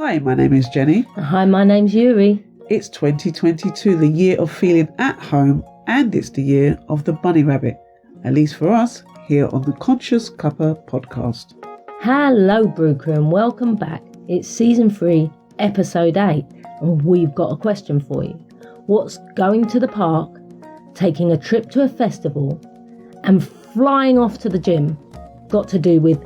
Hi, my name is Jenny. Hi, my name's Eury. It's 2022, the year of feeling at home, and it's the year of the bunny rabbit, at least for us here on the Conscious Cuppa podcast. Hello, Brew crew, and welcome back. It's season 3, episode 8, and we've got a question for you. What's going to the park, taking a trip to a festival, and flying off to the gym got to do with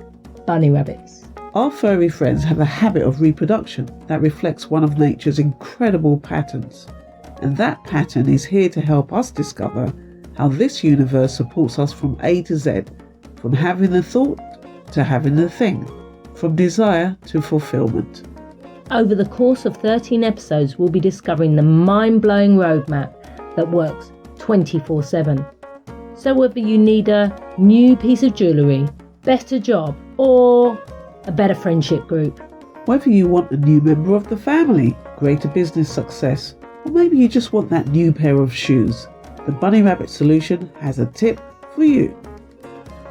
bunny rabbits? Our furry friends have a habit of reproduction that reflects one of nature's incredible patterns. And that pattern is here to help us discover how this universe supports us from A to Z, from having the thought to having the thing, from desire to fulfillment. Over the course of 13 episodes, we'll be discovering the mind-blowing roadmap that works 24/7. So whether you need a new piece of jewellery, better job, or a better friendship group, Whether you want a new member of the family, greater business success, or maybe you just want that new pair of shoes, the Bunny Rabbit Solution has a tip for you.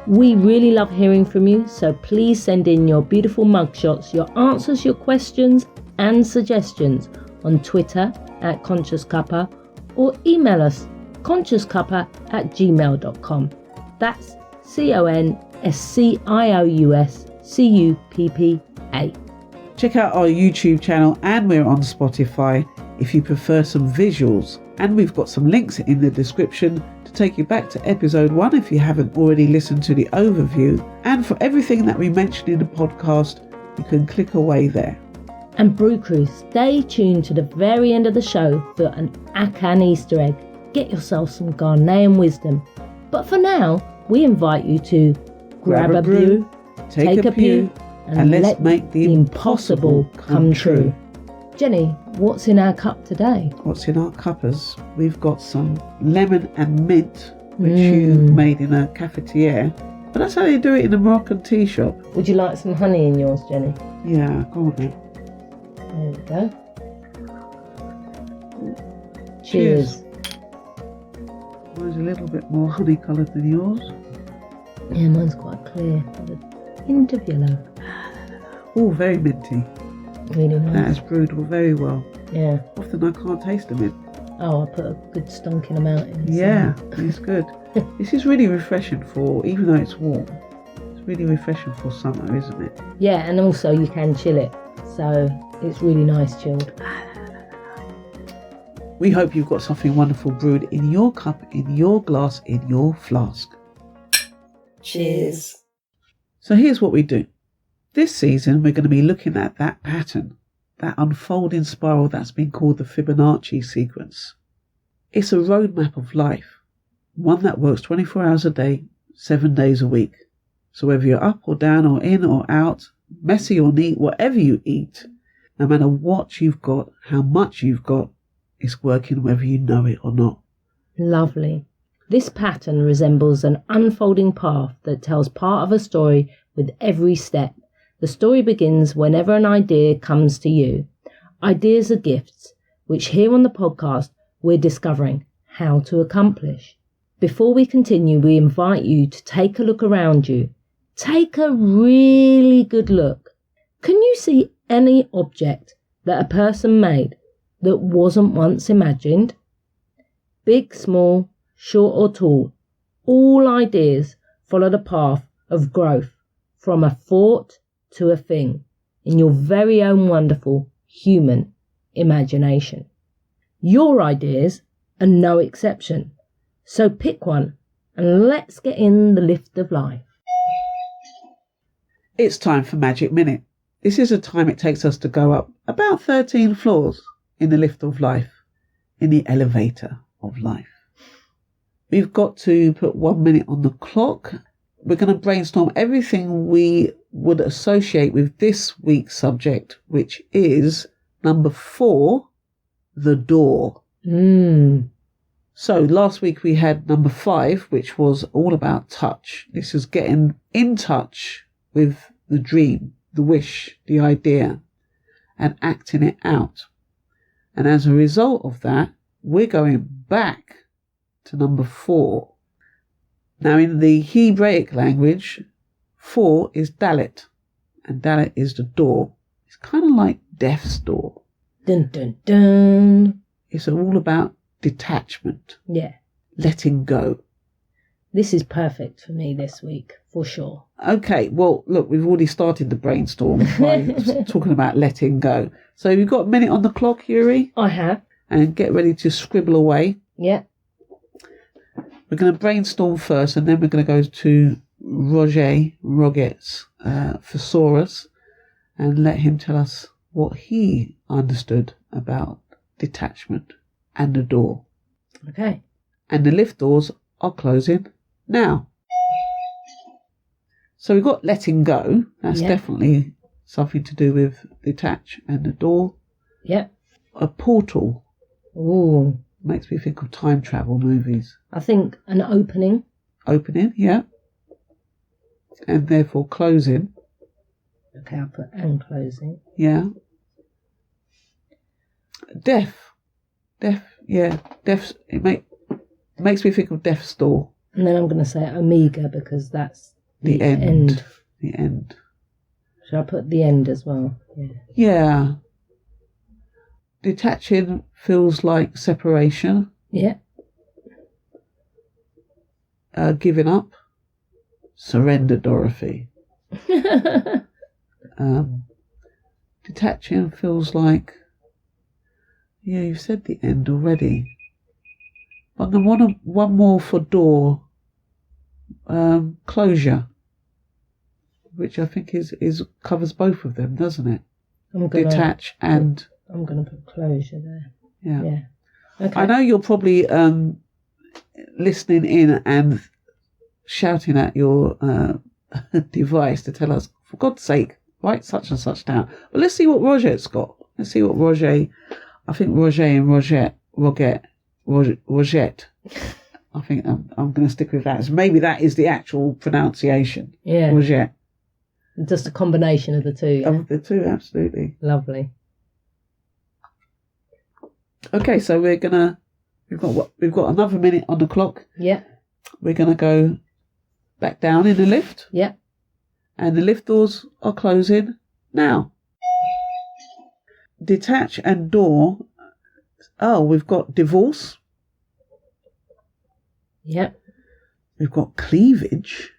we really love hearing from you, so please send in your beautiful mugshots, your answers, your questions and suggestions on Twitter at Conscious Cuppa, or email us consciouscuppa@gmail.com. That's CONSCIOUSCUPPA. Check out our YouTube channel, and we're on Spotify if you prefer some visuals. And we've got some links in the description to take you back to episode 1 if you haven't already listened to the overview. And for everything that we mentioned in the podcast, you can click away there. And Brew Crew, stay tuned to the very end of the show for an Akan Easter egg. Get yourself some Ghanaian wisdom. But for now, we invite you to grab a brew, take a pew, and let's make the impossible come true. Jenny, what's in our cup today? What's in our cuppers? We've got some lemon and mint, which you made in a cafetiere. But that's how they do it in a Moroccan tea shop. Would you like some honey in yours, Jenny? Yeah, go on then. There we go. Cheers. Mine's a little bit more honey coloured than yours. Yeah, mine's quite clear, with a hint of yellow. Oh, very minty. Really nice. That has brewed very well. Yeah. Often I can't taste the mint. Oh, I put a good stonking amount in. Yeah, it's good. This is really refreshing for, even though it's warm, it's really refreshing for summer, isn't it? Yeah, and also you can chill it, so it's really nice chilled. We hope you've got something wonderful brewed in your cup, in your glass, in your flask. Cheers. So here's what we do. This season we're going to be looking at that pattern, that unfolding spiral that's been called the Fibonacci Sequence. It's a roadmap of life, one that works 24 hours a day, 7 days a week. So whether you're up or down or in or out, messy or neat, whatever you eat, no matter what you've got, how much you've got, it's working whether you know it or not. Lovely. This pattern resembles an unfolding path that tells part of a story with every step. The story begins whenever an idea comes to you. Ideas are gifts, which here on the podcast we're discovering how to accomplish. Before we continue, we invite you to take a look around you. Take a really good look. Can you see any object that a person made that wasn't once imagined? Big, small, short or tall, all ideas follow the path of growth from a thought to a thing in your very own wonderful human imagination. Your ideas are no exception. So pick one and let's get in the lift of life. It's time for Magic Minute. This is the time it takes us to go up about 13 floors in the lift of life, in the elevator of life. We've got to put 1 minute on the clock. We're going to brainstorm everything we would associate with this week's subject, which is number 4, the door. So last week we had number 5, which was all about touch. This is getting in touch with the dream, the wish, the idea, and acting it out. And as a result of that, we're going back to number 4. Now in the Hebraic language, 4 is Dalet, and Dalet is the door. It's kind of like death's door. Dun, dun, dun. It's all about detachment, Yeah. letting go. This is perfect for me this week, for sure. Okay, well, look, we've already started the brainstorm by talking about letting go. So you've got a minute on the clock, Eury? I have. And get ready to scribble away. Yeah. We're going to brainstorm first, and then we're going to go to Roget's thesaurus and let him tell us what he understood about detachment and the door. Okay. And the lift doors are closing now. So we've got letting go. That's definitely something to do with detach and the door. Yep. A portal. Ooh. Makes me think of time travel movies. I think an opening. Opening, yeah. And therefore closing. Okay, I'll put and closing. Yeah. Death. Yeah. Death. It makes me think of death's door. And then I'm going to say omega because that's the end. The end. Should I put the end as well? Yeah. Yeah. Detaching feels like separation. Yeah. Giving up. Surrender, Dorothy. Detaching feels like, yeah, you've said the end already. But I want one more for door. Closure, which I think is covers both of them, doesn't it? Detach and. I'm going to put closure there. Yeah. Yeah. Okay. I know you're probably listening in and shouting at your device to tell us, for God's sake, write such and such down. But let's see what Roget's got. Let's see what Roget. I think Roget and Roget. I think I'm going to stick with that. So maybe that is the actual pronunciation. Yeah. Roget. Just a combination of the two. Yeah? Of the two, absolutely. Lovely. Okay, so we've got another minute on the clock. Yeah. We're gonna go back down in the lift. Yeah. And the lift doors are closing now. Detach and door. Oh, we've got divorce. Yeah. We've got cleavage.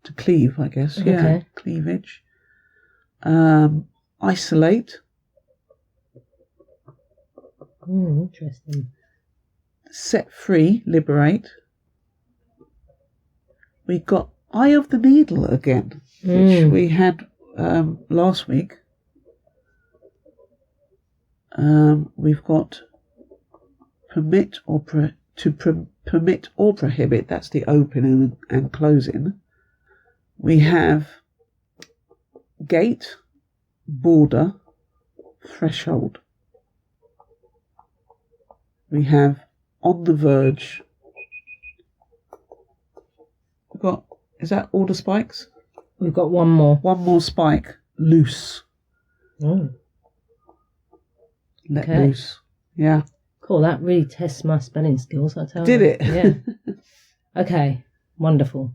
To cleave, I guess. Okay. Yeah. Cleavage. Isolate. Interesting. Set free, liberate. We got Eye of the Needle again, which we had last week. We've got permit or permit or prohibit. That's the opening and closing. We have gate, border, threshold. We have on the verge. We've got, is that all the spikes? We've got one more. One more spike. Loose. Oh. Let loose. Yeah. Cool, that really tests my spelling skills, I tell you. Did it? Yeah. Okay, wonderful.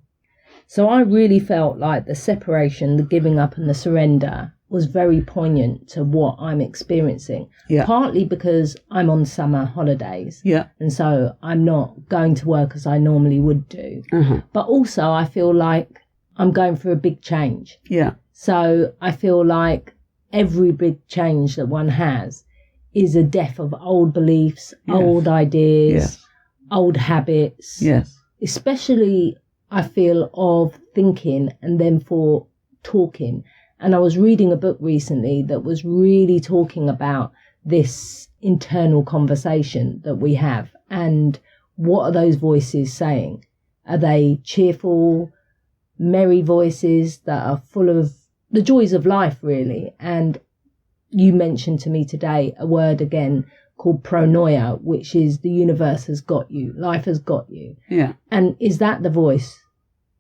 So I really felt like the separation, the giving up and the surrender was very poignant to what I'm experiencing. Yeah. Partly because I'm on summer holidays. Yeah. And so I'm not going to work as I normally would do. Uh-huh. But also I feel like I'm going through a big change. Yeah. So I feel like every big change that one has is a death of old beliefs, old ideas, old habits. Yes. Especially I feel of thinking and then for talking. And I was reading a book recently that was really talking about this internal conversation that we have and what are those voices saying? Are they cheerful, merry voices that are full of the joys of life, really? And you mentioned to me today a word again called pronoia, which is the universe has got you, life has got you. Yeah. And is that the voice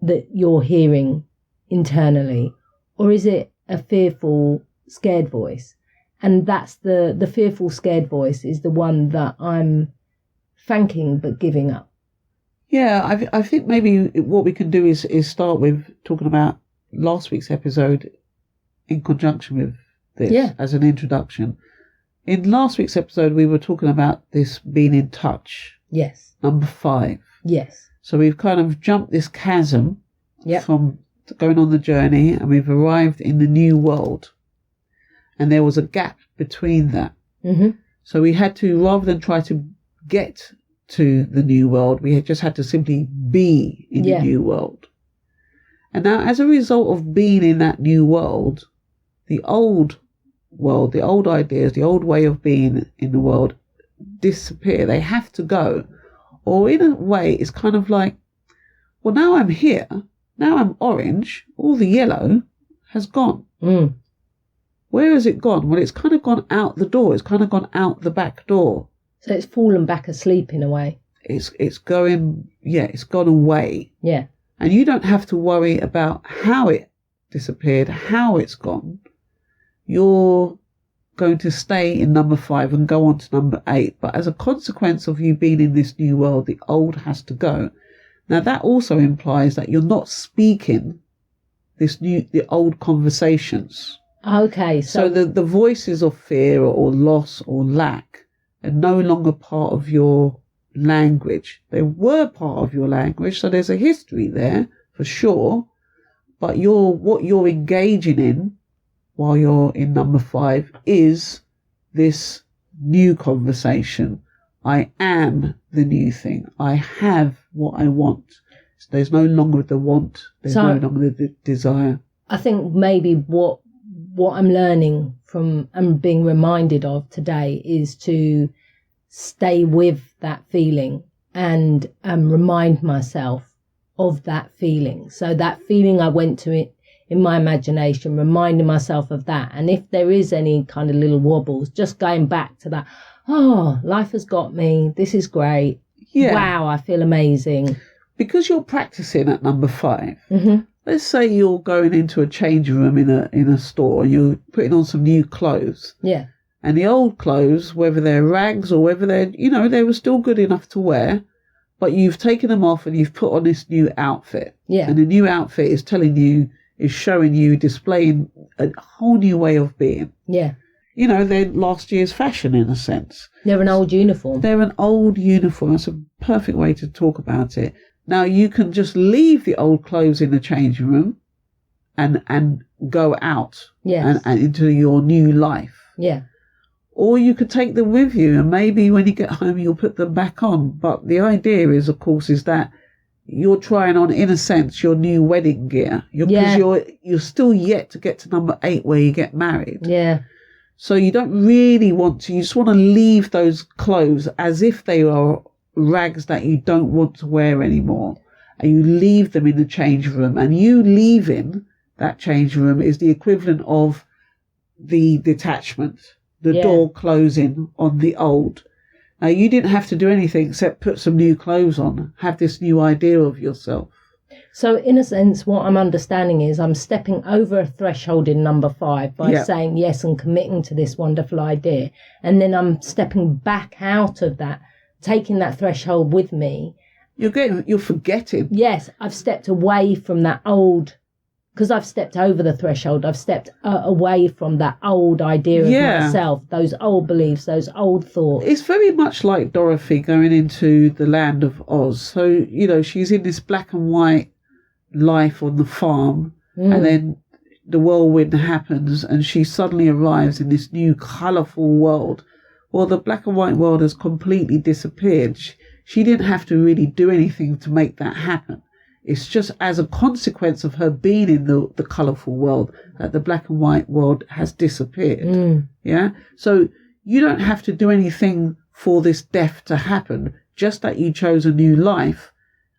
that you're hearing internally? Or is it a fearful, scared voice? And that's the fearful, scared voice is the one that I'm thanking but giving up. Yeah, I think maybe what we can do is start with talking about last week's episode in conjunction with this Yeah. as an introduction. In last week's episode, we were talking about this being in touch, Yes. number 5. Yes. So we've kind of jumped this chasm Yep. from going on the journey, and we've arrived in the new world. And there was a gap between that. Mm-hmm. So we had to, rather than try to get to the new world, we just had to simply be in the new world. And now, as a result of being in that new world, the old world, the old ideas, the old way of being in the world disappear. They have to go. Or in a way, it's kind of like, well, now I'm here, now I'm orange, all the yellow has gone. Mm. Where has it gone? Well, it's kind of gone out the door. It's kind of gone out the back door. So it's fallen back asleep in a way. It's going, it's gone away. Yeah. And you don't have to worry about how it disappeared, how it's gone. You're going to stay in number 5 and go on to number 8. But as a consequence of you being in this new world, the old has to go. Now, that also implies that you're not speaking the old conversations. Okay. So the voices of fear or loss or lack are no longer part of your language. They were part of your language, so there's a history there for sure. But what you're engaging in while you're in number 5 is this new conversation. I am the new thing. I have what I want. So there's no longer the want. There's no longer the desire. I think maybe what I'm learning from and being reminded of today is to stay with that feeling and remind myself of that feeling. So that feeling I went to it in my imagination, reminding myself of that. And if there is any kind of little wobbles, just going back to that, oh, life has got me. This is great. Yeah. Wow, I feel amazing. Because you're practicing at number 5. Mm-hmm. Let's say you're going into a change room in a store and you're putting on some new clothes. Yeah. And the old clothes, whether they're rags or whether they're, they were still good enough to wear, but you've taken them off and you've put on this new outfit. Yeah. And the new outfit is showing you, displaying a whole new way of being. Yeah. They're last year's fashion in a sense. They're an old uniform. They're an old uniform. That's a perfect way to talk about it. Now, you can just leave the old clothes in the changing room and go out and into your new life. Yeah. Or you could take them with you and maybe when you get home, you'll put them back on. But the idea is, of course, is that you're trying on, in a sense, your new wedding gear. Because you're still yet to get to number 8 where you get married. Yeah. So you don't really want to, you just want to leave those clothes as if they are rags that you don't want to wear anymore. And you leave them in the change room. And you leaving that change room is the equivalent of the detachment, the door closing on the old. Now, you didn't have to do anything except put some new clothes on, have this new idea of yourself. So in a sense, what I'm understanding is I'm stepping over a threshold in number 5 by saying yes and committing to this wonderful idea. And then I'm stepping back out of that, taking that threshold with me. You're forgetting. Yes, I've stepped away from that old, because I've stepped over the threshold. I've stepped away from that old idea of myself, those old beliefs, those old thoughts. It's very much like Dorothy going into the land of Oz. So, she's in this black and white life on the farm, and then the whirlwind happens and she suddenly arrives in this new colourful world. Well, the black and white world has completely disappeared. She didn't have to really do anything to make that happen. It's just as a consequence of her being in the colourful world that the black and white world has disappeared. Yeah? So you don't have to do anything for this death to happen, just that you chose a new life.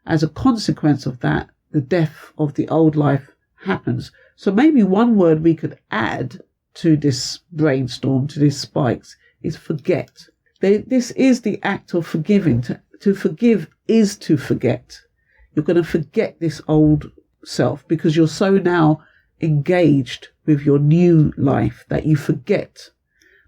As a consequence of that, the death of the old life happens. So maybe one word we could add to this brainstorm, to these spikes, is forget. This is the act of forgiving. To forgive is to forget. You're going to forget this old self because you're so now engaged with your new life that you forget.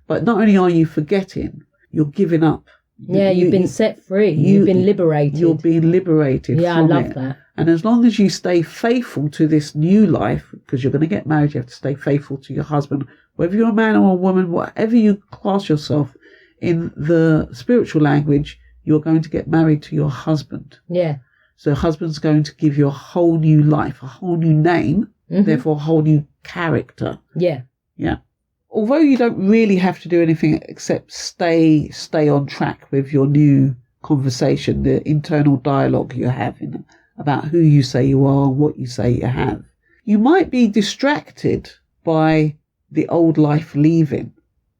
But not only are you forgetting, you're giving up. Yeah, you've been set free. You've been liberated. You're being liberated Yeah, from I love it. that. And as long as you stay faithful to this new life, because you're going to get married, you have to stay faithful to your husband, whether you're a man or a woman, whatever you class yourself in the spiritual language, you're going to get married to your husband. Yeah. So husband's going to give you a whole new life, a whole new name, therefore a whole new character. Yeah. Yeah. Although you don't really have to do anything except stay on track with your new conversation, the internal dialogue you're having about who you say you are, what you say you have. You might be distracted by the old life leaving.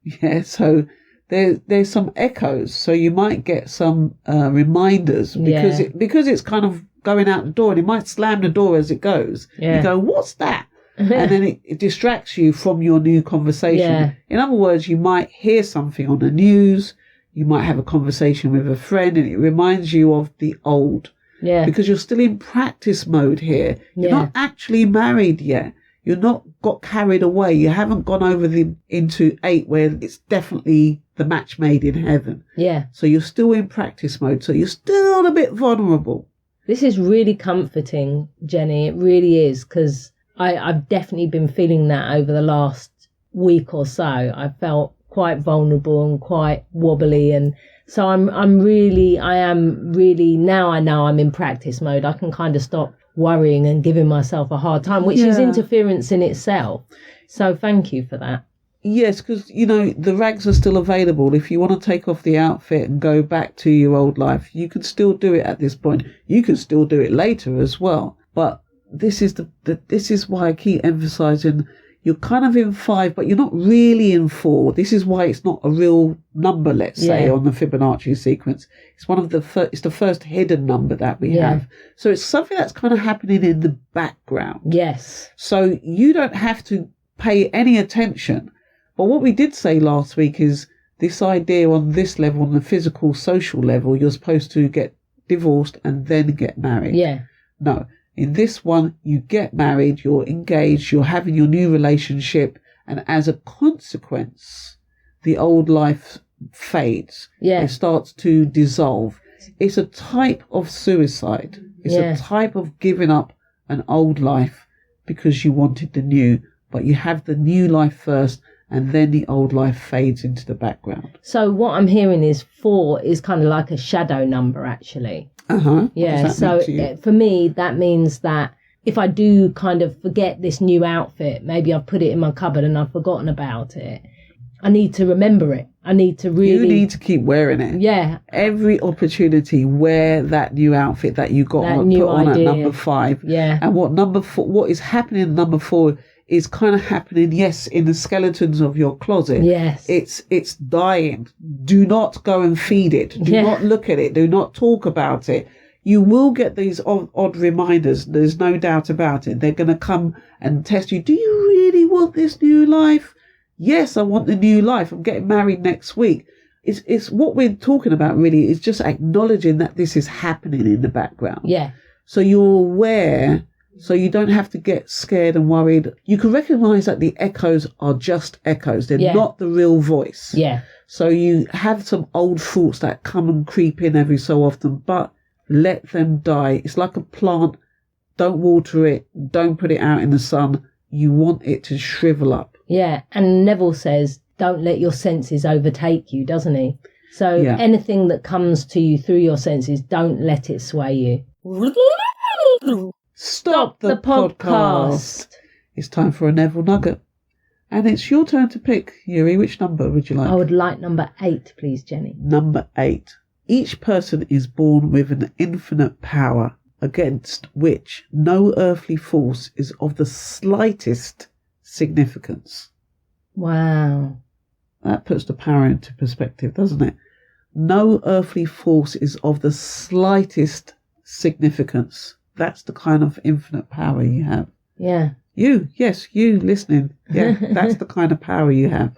Yeah, so there's some echoes. So you might get some reminders because it's kind of going out the door, and it might slam the door as it goes. Yeah. You go, what's that? And then it distracts you from your new conversation. Yeah. In other words, you might hear something on the news, you might have a conversation with a friend, and it reminds you of the old. Yeah. Because you're still in practice mode here. You're not actually married yet. You're not got carried away. You haven't gone over into 8 where it's definitely the match made in heaven. Yeah. So you're still in practice mode. So you're still a bit vulnerable. This is really comforting, Jenny. It really is, because I've definitely been feeling that over the last week or so. I felt quite vulnerable and quite wobbly, and so I am really now I know I'm in practice mode. I can kind of stop worrying and giving myself a hard time, which is interference in itself. So thank you for that. Yes, because, the rags are still available. If you want to take off the outfit and go back to your old life, you can still do it at this point. You can still do it later as well. But this is this is why I keep emphasizing you're kind of in 5, but you're not really in 4. This is why it's not a real number, let's say, on the Fibonacci sequence. It's it's the first hidden number that we have. So it's something that's kind of happening in the background. Yes. So you don't have to pay any attention. But what we did say last week is this idea on this level, on the physical, social level, you're supposed to get divorced and then get married. Yeah. No. In this one, you get married, you're engaged, you're having your new relationship, and as a consequence, the old life fades. Yeah. It starts to dissolve. It's a type of suicide. It's a type of giving up an old life because you wanted the new, but you have the new life first, and then the old life fades into the background. So what I'm hearing is 4 is kind of like a shadow number, actually. Yeah, so for me, that means that if I do kind of forget this new outfit, maybe I've put it in my cupboard and I've forgotten about it, I need to remember it. I need to really... You need to keep wearing it. Yeah. Every opportunity, wear that new outfit that you got put on at number 5. Yeah. And what is happening in number 4 is kind of happening, yes, in the skeletons of your closet. Yes. It's dying. Do not go and feed it. Do not look at it. Do not talk about it. You will get these odd reminders. There's no doubt about it. They're going to come and test you. Do you really want this new life? Yes, I want the new life. I'm getting married next week. It's what we're talking about really is just acknowledging that this is happening in the background. Yeah. So you're aware, so you don't have to get scared and worried. You can recognize that the echoes are just echoes. They're not the real voice. Yeah. So you have some old thoughts that come and creep in every so often, but let them die. It's like a plant. Don't water it. Don't put it out in the sun. You want it to shrivel up. Yeah. And Neville says, don't let your senses overtake you, doesn't he? So anything that comes to you through your senses, don't let it sway you. Stop the podcast. It's time for a Neville Nugget. And it's your turn to pick, Eury. Which number would you like? I would like number 8, please, Jenny. Number 8. Each person is born with an infinite power against which no earthly force is of the slightest significance. Wow. That puts the power into perspective, doesn't it? No earthly force is of the slightest significance. That's the kind of infinite power you have. Yeah. You listening. Yeah, that's the kind of power you have.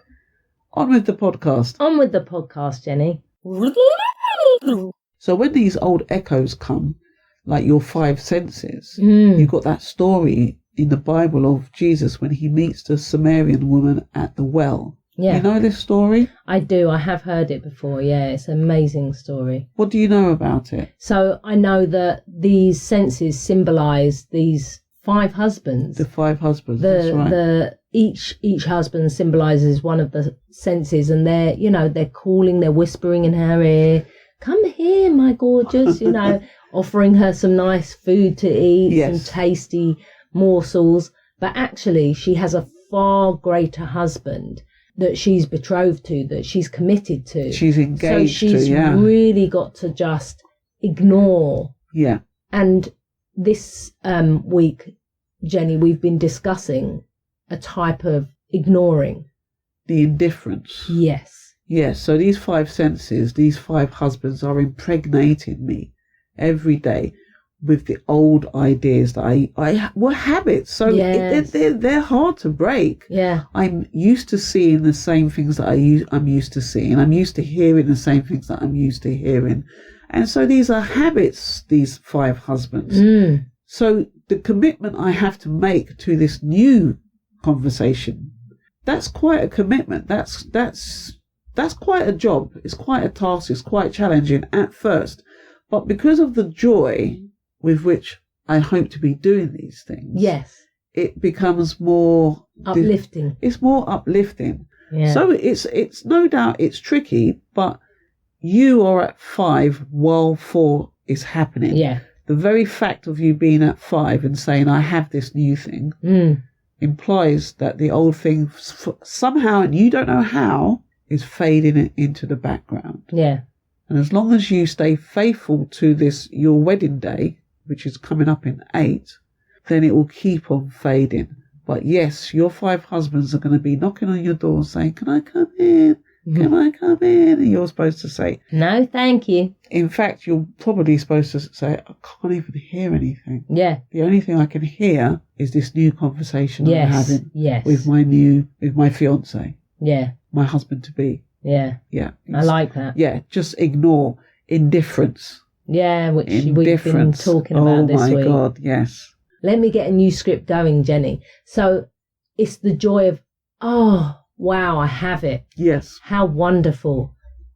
On with the podcast. On with the podcast, Jenny. So when these old echoes come, like your 5 senses, you've got that story in the Bible of Jesus when he meets the Samaritan woman at the well. Yeah. You know this story? I do. I have heard it before. Yeah, it's an amazing story. What do you know about it? So I know that these senses symbolise these 5 husbands. The 5 husbands, that's right. Each husband symbolises one of the senses, and they're calling, they're whispering in her ear, "Come here, my gorgeous," offering her some nice food to eat, some tasty morsels. But actually, she has a far greater husband that she's betrothed to, that she's committed to. She's engaged to, So she's really got to just ignore. Yeah. And this week, Jenny, we've been discussing a type of ignoring. The indifference. Yes. Yes, so these 5 senses, these 5 husbands are impregnating me every day with the old ideas that I were habits. So they're hard to break. Yeah. I'm used to seeing the same things that I'm used to seeing. I'm used to hearing the same things that I'm used to hearing. And so these are habits, these 5 husbands. So the commitment I have to make to this new conversation, that's quite a commitment. That's quite a job. It's quite a task. It's quite challenging at first. But because of the joy with which I hope to be doing these things, yes, it becomes more uplifting. It's more uplifting. Yeah. So it's no doubt it's tricky, but you are at 5 while 4 is happening. Yeah. The very fact of you being at 5 and saying, I have this new thing, implies that the old thing somehow, and you don't know how, is fading into the background. Yeah. And as long as you stay faithful to this, your wedding day, which is coming up in 8, then it will keep on fading. But yes, your 5 husbands are going to be knocking on your door saying, can I come in? Can I come in? And you're supposed to say, no, thank you. In fact, you're probably supposed to say, I can't even hear anything. Yeah. The only thing I can hear is this new conversation I'm having with my fiance. Yeah. My husband to be. Yeah. Yeah. I like that. Yeah. Just ignore indifference. Yeah, which we've been talking about this week. Oh my God, yes. Let me get a new script going, Jenny. So it's the joy of, oh, wow, I have it. Yes. How wonderful.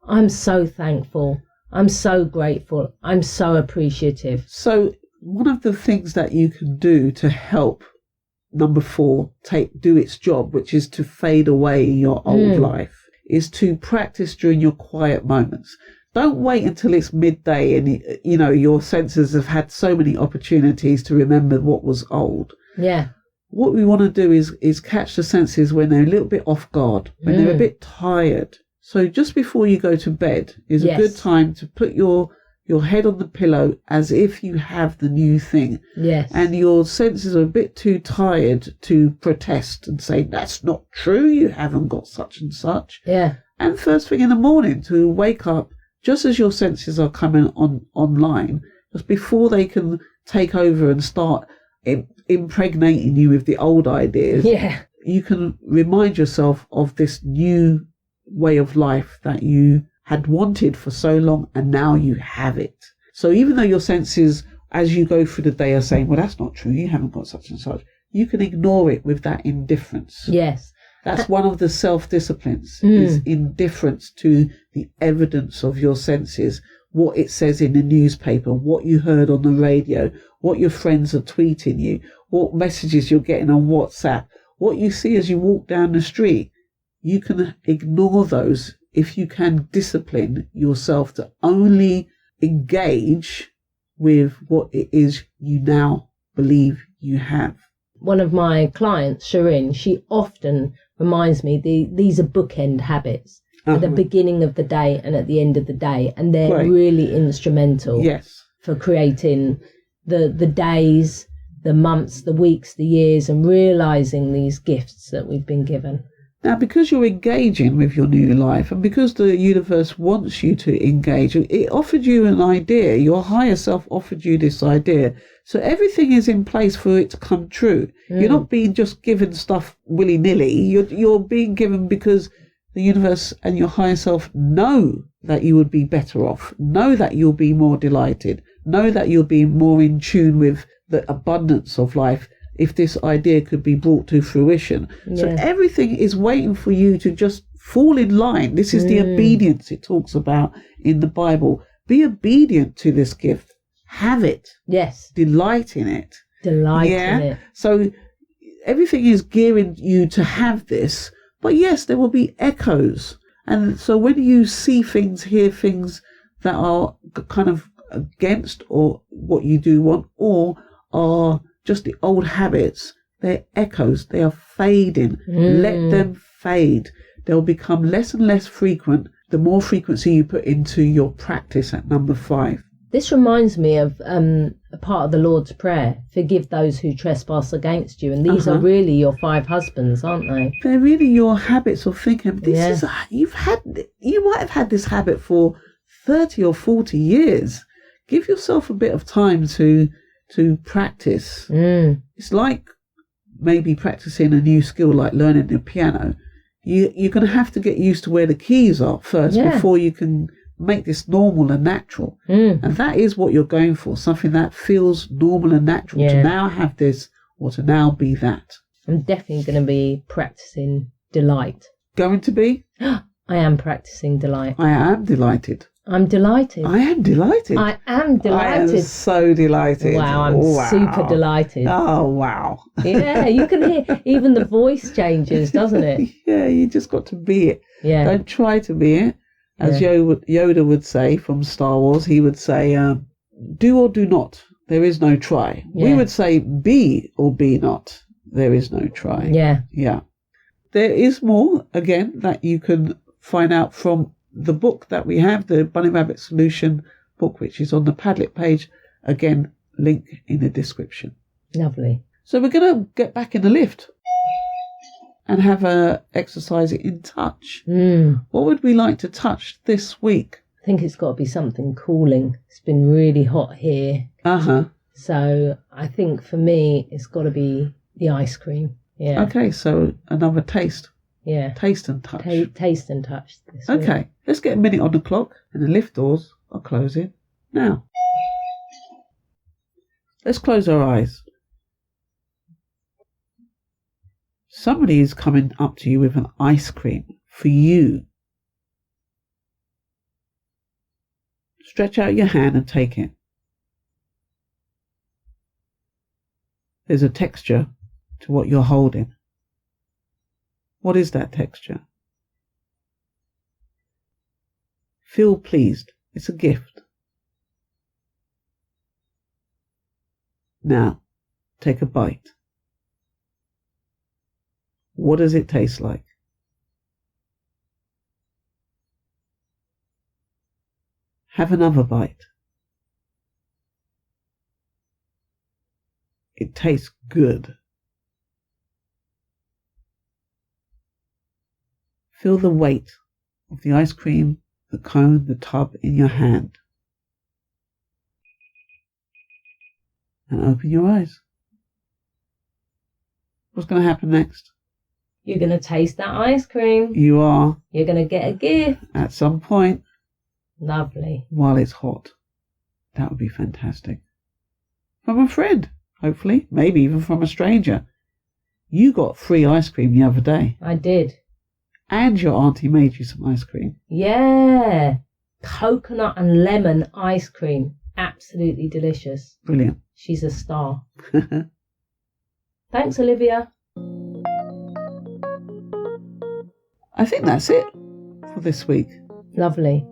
I'm so thankful. I'm so grateful. I'm so appreciative. So one of the things that you can do to help number 4 do its job, which is to fade away in your old life, is to practice during your quiet moments. Don't wait until it's midday and your senses have had so many opportunities to remember what was old. Yeah. What we want to do is catch the senses when they're a little bit off guard, when they're a bit tired. So just before you go to bed is a good time to put your head on the pillow as if you have the new thing. Yes. And your senses are a bit too tired to protest and say, that's not true, you haven't got such and such. Yeah. And first thing in the morning to wake up, just as your senses are coming online, just before they can take over and start impregnating you with the old ideas, you can remind yourself of this new way of life that you had wanted for so long, and now you have it. So even though your senses, as you go through the day, are saying, well, that's not true, you haven't got such and such, you can ignore it with that indifference. Yes. That's one of the self-disciplines, is indifference to the evidence of your senses, what it says in the newspaper, what you heard on the radio, what your friends are tweeting you, what messages you're getting on WhatsApp, what you see as you walk down the street. You can ignore those if you can discipline yourself to only engage with what it is you now believe you have. One of my clients, Shirin, she often reminds me these are bookend habits at the beginning of the day and at the end of the day, and they're really instrumental for creating the days, the months, the weeks, the years, and realising these gifts that we've been given. Now, because you're engaging with your new life, and because the universe wants you to engage, it offered you an idea. Your higher self offered you this idea. So everything is in place for it to come true. You're not being just given stuff willy-nilly. You're being given because the universe and your higher self know that you would be better off, know that you'll be more delighted, know that you'll be more in tune with the abundance of life if this idea could be brought to fruition. So everything is waiting for you to just fall in line. This is the obedience it talks about in the Bible. Be obedient to this gift. Have it. Yes. Delight in it. Delight in it. So everything is gearing you to have this. But yes, there will be echoes. And so when you see things, hear things that are kind of against or what you do want, or are just the old habits, they're echoes. They are fading. Let them fade. They'll become less and less frequent the more frequency you put into your practice at number 5. This reminds me of a part of the Lord's Prayer. Forgive those who trespass against you. And these are really your 5 husbands, aren't they? They're really your habits of thinking. This is you might have had this habit for 30 or 40 years. Give yourself a bit of time to practice. It's like maybe practicing a new skill, like learning the piano. You're going to have to get used to where the keys are first before you can make this normal and natural. And that is what you're going for, something that feels normal and natural, to now have this or to now be that. I'm definitely going to be practicing delight. Going to be? I am practicing delight. I am delighted. I'm delighted. I am delighted. I am delighted. I am so delighted. Wow, I'm super delighted. Oh, wow. Yeah, you can hear even the voice changes, doesn't it? Yeah, you just got to be it. Yeah. Don't try to be it. As Yoda would say from Star Wars, he would say, do or do not. There is no try. Yeah. We would say be or be not. There is no try. Yeah. Yeah. There is more, again, that you can find out from the book that we have, the Bunny Rabbit Solution book, which is on the Padlet page. Again, link in the description. Lovely. So we're going to get back in the lift and have a exercise in touch. What would we like to touch this week? I think it's got to be something cooling. It's been really hot here. So I think for me, it's got to be the ice cream. Yeah. Okay, so another taste. Yeah. Taste and touch. Taste and touch this Okay, week. let's get a minute on the clock and the lift doors are closing now. Let's close our eyes. Somebody is coming up to you with an ice cream for you. Stretch out your hand and take it. There's a texture to what you're holding. What is that texture? Feel pleased. It's a gift. Now, take a bite. What does it taste like? Have another bite. It tastes good. Feel the weight of the ice cream, the cone, the tub in your hand. And open your eyes. What's going to happen next? You're going to taste that ice cream. You are. You're going to get a gift. At some point. Lovely. While it's hot. That would be fantastic. From a friend, hopefully. Maybe even from a stranger. You got free ice cream the other day. I did. And your auntie made you some ice cream. Yeah. Coconut and lemon ice cream. Absolutely delicious. Brilliant. She's a star. Thanks, Olivia. I think that's it for this week. Lovely.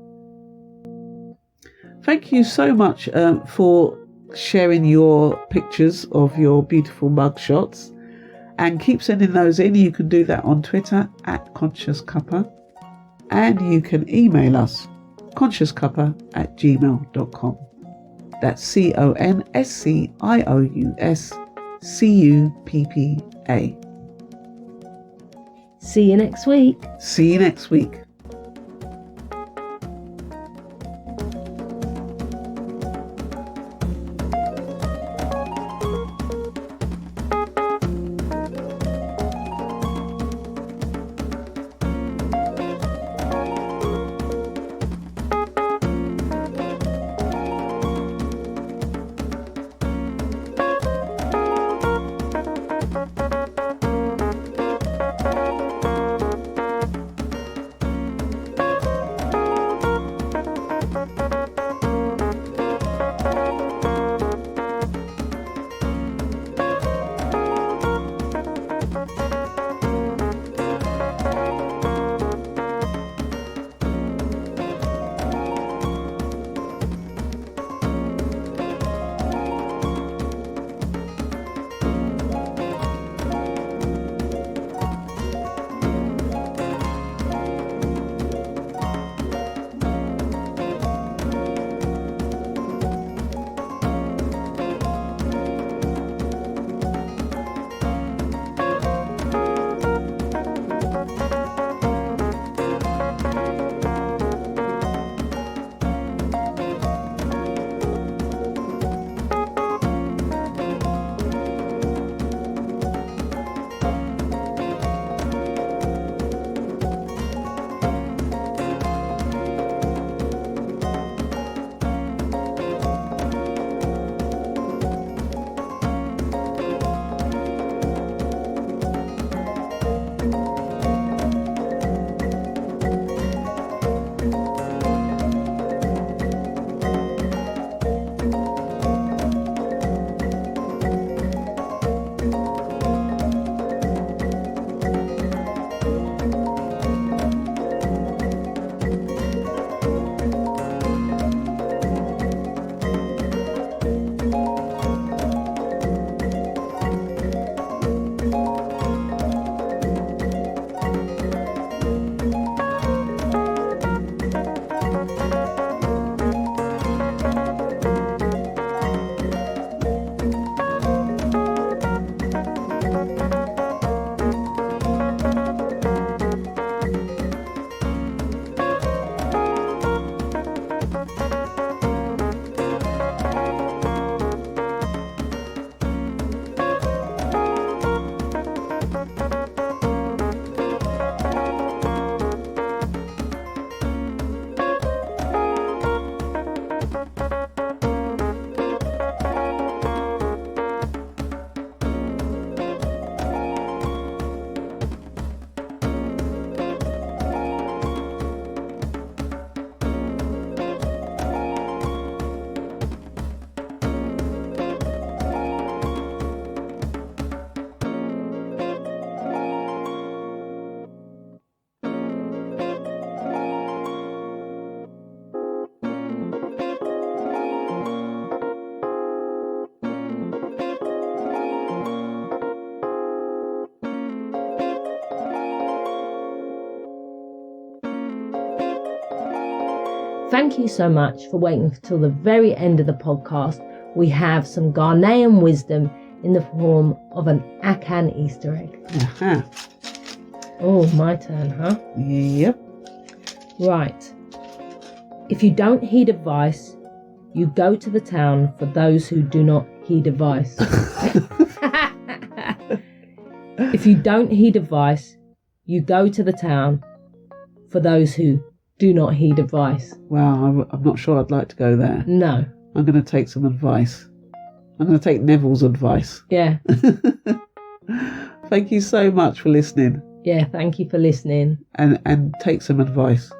Thank you so much for sharing your pictures of your beautiful mug shots. And keep sending those in. You can do that on Twitter at ConsciousCuppa. And you can email us, consciouscuppa@gmail.com. That's ConsciousCuppa. See you next week. See you next week. Thank you so much for waiting until the very end of the podcast. We have some Ghanaian wisdom in the form of an Akan Easter egg. Uh-huh. Oh, my turn, huh? Yep. Right. If you don't heed advice, you go to the town for those who do not heed advice. If you don't heed advice, you go to the town for those who do not heed advice. Wow, I'm not sure I'd like to go there. No. I'm going to take some advice. I'm going to take Neville's advice. Yeah. Thank you so much for listening. Yeah, thank you for listening. And take some advice.